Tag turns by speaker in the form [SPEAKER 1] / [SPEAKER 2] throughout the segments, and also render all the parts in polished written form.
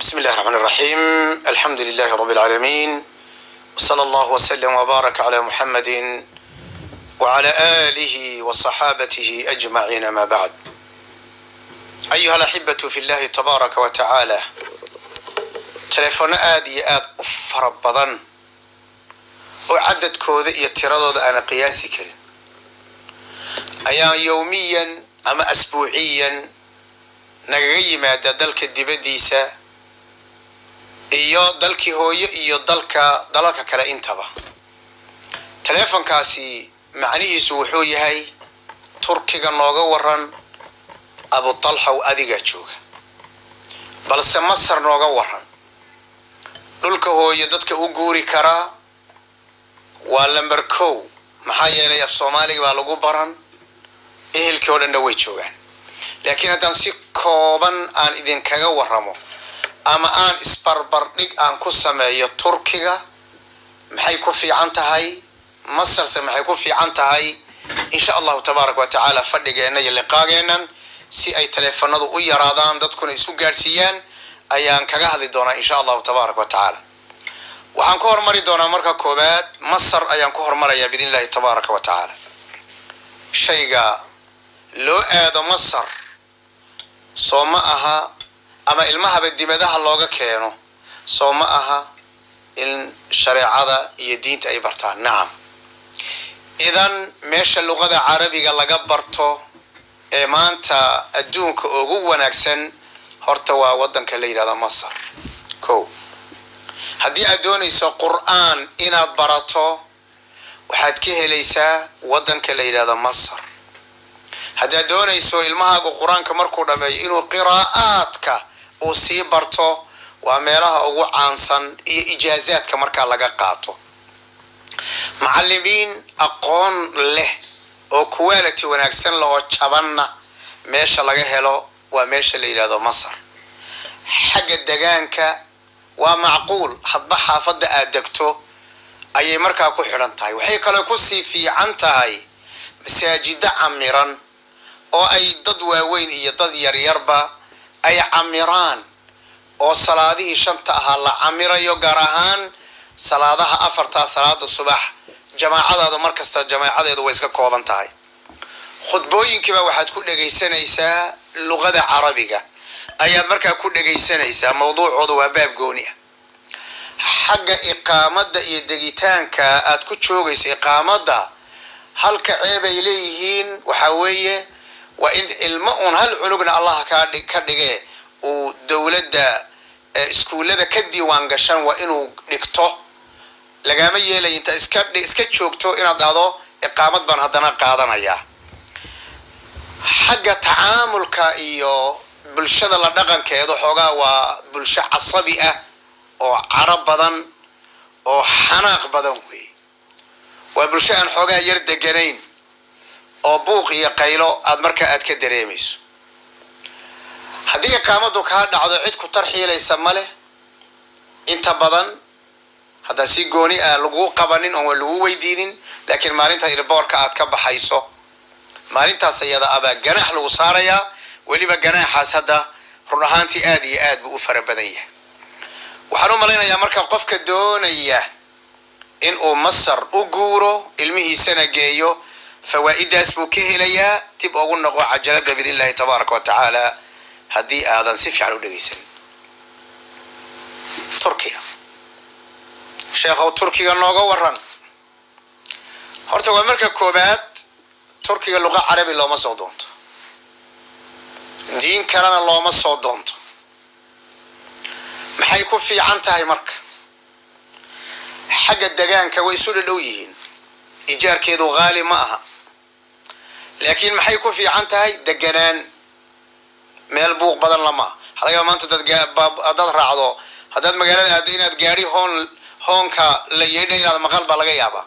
[SPEAKER 1] بسم الله الرحمن الرحيم. الحمد لله رب العالمين، صلى الله وسلم وبارك على محمد وعلى آله وصحابته أجمعين. ما بعد، أيها الأحبة في الله تبارك وتعالى، تليفون آدي فربضا وعدد كوذئية تردد أنا قياسي كريم أيام يوميا أما أسبوعيا نغي مادة دلك الدبديسة iyo dalkii hooyo iyo dalalka kale intaba. Telefonkaasi macnihiisu wuxuu yahay Turkiga nooga waran Abu Talha oo adiga jooga, balse Masar nooga waran. Dhulka hooyo dadka u guuri kara waa lambar 1 maxaa yeelay af Soomaaliga baa lagu baran, ehelkii oo dhan way joogaan. laakiin haddaan si kooban aan idin kaga waramo ama aan isbarbardhig aan ku sameeyo Turkiga maxay ku fiican tahay, Masar maxay ku fiican tahay, insha Allah tabaaraka wa taala fadhigeena iyo liqaageenan si ay telefoonadu u yaraadaan dadkuna isu gaarsiiyaan ayaan kaga hadli doonaa insha Allah tabaaraka wa taala. waxaan ku hormari doonaa marka koobaad Masar ayaan ku hormarayaa bidinilaahi tabaaraka wa taala. shayga loo aado Masar soo ma aha ama ilmaha dibadaha looga keeno soo ma aha in shariicada iyo diinta ay bartaan. naam, idan meesha luqada carabiga laga barto ee maanta adduunka ugu wanaagsan horta waa wadanka la yiraahdo Masar. haddii aad doonayso qur'aan inaad barato waxaad ka helaysaa wadanka la yiraahdo Masar. haddii aad doonayso ilmahaagu quraanka markuu dhameeyo inuu qiraa'aadka oo sii barto waa meelaha ugu caansan iyo ijaazaadka marka laga qaato. macallimiin aqoon leh oo quality wanaagsan loo jabanna meesha laga helo waa meesha la yiraahdo Masar. xagga deegaanka waa macquul hadba xaafada aad degto ayay markaa ku xiran tahay. waxay kale ku sii fiican tahay masaajida camiran oo ay dad waaweyn iyo dad yaryarba ay camiraan oo salaadihii shanta aha la camirayo, gaar ahaan salaadaha afarta salaada subax jamaacadaada markasta jamaacadeedu way iska kooban tahay. khudbooyinkiiba waxaad ku dhageysanaysaa luqada carabiga ayaad markaa ku dhageysanaysaa, mawduucoodu waa baab gooni ah. xagga iqaamada iyo degitaanka aad ku joogayso iqaamada halka ceeb ay leeyihiin waxa weeye waa in ilmo un hal cunugna Allah ka dhige oo dawladda iskuulada ka diiwaan gashan waa inuu dhigto. lagama yeelay inta iska joogto inaad dhado iqaamad baan haddana qaadanaya. xagga tacaamulka iyo bulshada la dhaqankeedu xoogaa waa bulsho casabi ah oo carab badan oo xanaaq badan weey. waa bulsho aan xoogaa yar deganayn oo buuq iyo qaylo aad marka aad ka dareemayso. haddii iqaamadu ka dhacdo cid ku tarxiilaysa male inta badan hadda si gooni ah lagu qabanin oo lagu weydiinin, laakiin maalinta airportka aad ka baxayso maalintaas ayada aba ganax lagu saaraya. waliba ganaxaas hadda run ahaantii aad iyo aad buu u fara badan yahay. waxaan u maleynayaa marka qofka doonaya in uu Masar u guuro ilmihiisana geeyo fawaa'idaas buu ka helayaa. dib ugu noqo cajalada bidinilaahi tabaaraka wa taala haddii aadan si fiican u dhageysan. Turkiga, sheekhow Turkiga nooga waran. horta waa marka koobaad Turkiga luqa carabi looma soo doonto, diin kalena looma soo doonto. maxay ku fiican tahay marka? xagga deegaanka way isu dhow yihiin, ijaarkeedu qaali ma aha, laakiin maxay ku fiican tahay deganaan meel buuq badan lama. halaga maanta dad raacdo haddaad magaalada aad inaad gaari hoonka la yeedhay inaad maqal baa laga yaabaa.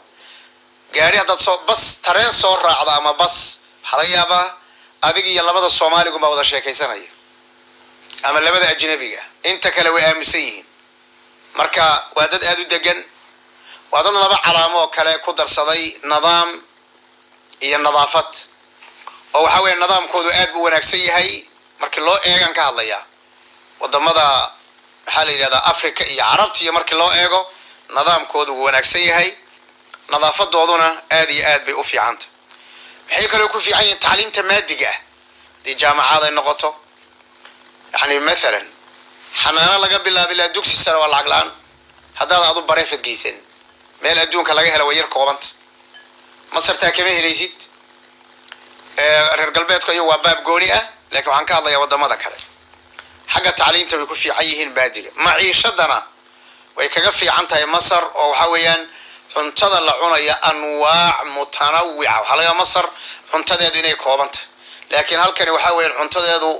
[SPEAKER 1] gaari haddaad bas tareen soo raacdo ama bas halaga yaabaa adiga iyo labada Soomaaligu ma wada sheekaysanaya ama labada ajnabiga, inta kale way aaminsan yihiin. marka waa dad aad u degan, waa dad laba calaamo kale ku darsaday nidaam iyo nadaafad oo waxa weeye nidaamkoodu aad u wanaagsan yahay markii loo eegan ka hadlaya wadamada maxaa la yidhahdaa Afrika iyo Carabta iyo markii loo eego nidaamkoodu wuu wanaagsan yahay nadaafadooduna aad iyo aad bay u fiicanta maxay kale ku fiican yihiin tacliinta maadiga ah dii jaamacad ay noqoto yani مثلا xanaano laga bilaabo ilaa dugsi sare waa lacag la'aan haddaad aad u bareefad geysan meel adduunka laga helo way yar koobanta masartaa kama helaysid reer galbeedku iyo waa baab gooni ah laakiin waxaan ka hadlayaa wadamada kale xagga tacliinta way ku fiican yihiin baadiga maciishadana way kaga fiican tahay Masar oo waxa weeyaan cuntada la cunayo anwaac mutanawwica waxa laga Masar cuntadeedu inay koobanta laakiin halkani waxa weeyaan cuntadeedu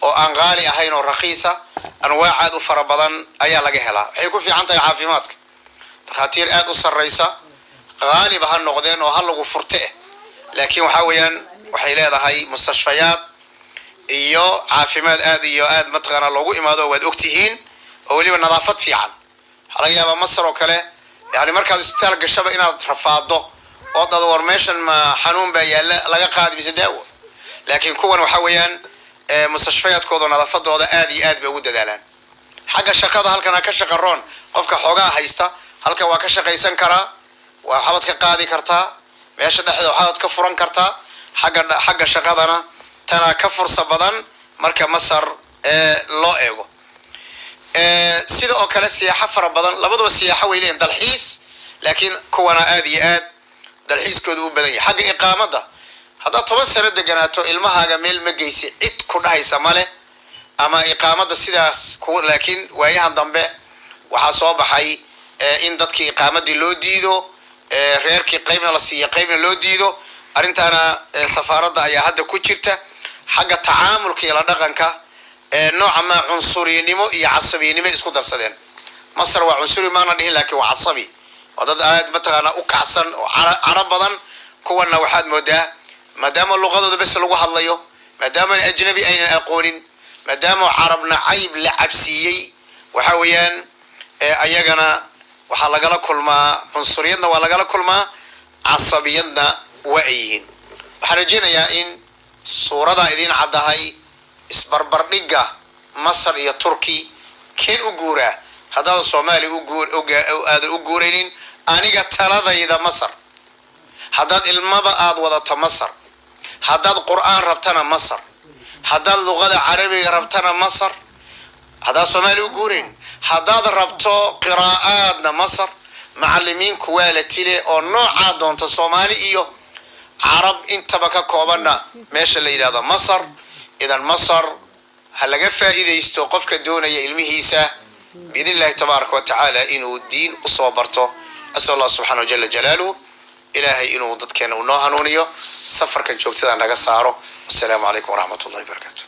[SPEAKER 1] oo aan qaali ahayn oo raqiisa anwaac aad u fara badan ayaa laga helaa waxay ku fiican tahay caafimaadka dhakhaatiir aad u sarreysa غالبا ha noqdeen oo hal lagu furtay laakiin waxa weeyaan waxay leedahay mustashfayaad iyo caafimaad aad iyo aad matqana loogu imaado waad ogtihiin oo waliba nadaafad fiican laga yaabaa Masar oo kale yani markaad isbitaal gashaba inaad rafaado oo dad war meeshan ma xanuun baa yaala laga qaadi mise daawo laakiin kuwan waxa weeyaan mustashfayaadkooda nadaafadooda aad iyo aad bay ugu dadaalaan xagga shaqada halkan ka shaqaroon qofka xoogaa haysta halka waa ka shaqaysan karaa waa xabad ka qaadi kartaa meesha dhexda waxaad ka furan kartaa xagga shaqadana tana ka fursa badan marka Masar loo eego sida oo kale siyaaxa fara badan labaduba siyaaxa way leeyihiin dalxiis laakiin kuwana aad iyo aad dalxiiskooda u badan yahay xagga iqaamada hadda 10 sano deganaato ilmahaaga meel ma geysi cid ku dhahaysa male ama iqaamada sidaas laakiin waayahan dambe waxa soo baxay in dadkii iqaamadii loo diido reerkii qaybna la siiyo qaybna loo diido arintana safaaradda ayaa hadda ku jirta xagga tacaamulka iyo la dhaqanka nooca ma cunsurinimo iyo casabinimo isku darsadeen Masar waa cunsuri maana dhihin laakiin waa casabi wadad aad mataqaana u kacsan oo carab badan kuwana waxaad moodaa maadaama luqadooda bas lagu hadlayo maadaama ajnabi ayna aqoonin maadaama carabna cayb la cabsiyay waxa weeyaan ayagana waxa lagala kulmaa cunsuriyadna waa lagala kulmaa casabiyadna waayiin waxaan rajaynayaa in suurada idin cadahay isbarbardhiga Masar iyo Turki keen u guura hadda Soomaali u guuraynin aniga taladayda Masar haddaad ilmaba aad wadato Masar haddaad qur'aan rabtana Masar haddaad luqada carabiga rabtana Masar haddaad Soomaali u guurayn haddaad rabto qiraa'aadna Masar macallimiin quality leh oo nooca doonto Soomaali iyo carab intaba ka koobana meesha la yiraahdo Masar idan Masar halaga faa'iideysto qofka doonaya ilmihiisa biidilaahi tabaaraka wa tacaala inuu diin u soo barto asal Allah subhanahu wa jalla jalaaluhu ilaahay inuu dadkeena u noo hanuuniyo safarkan joogtada naga saaro. Assalaamu alaykum wa rahmatullahi wa barakatuh.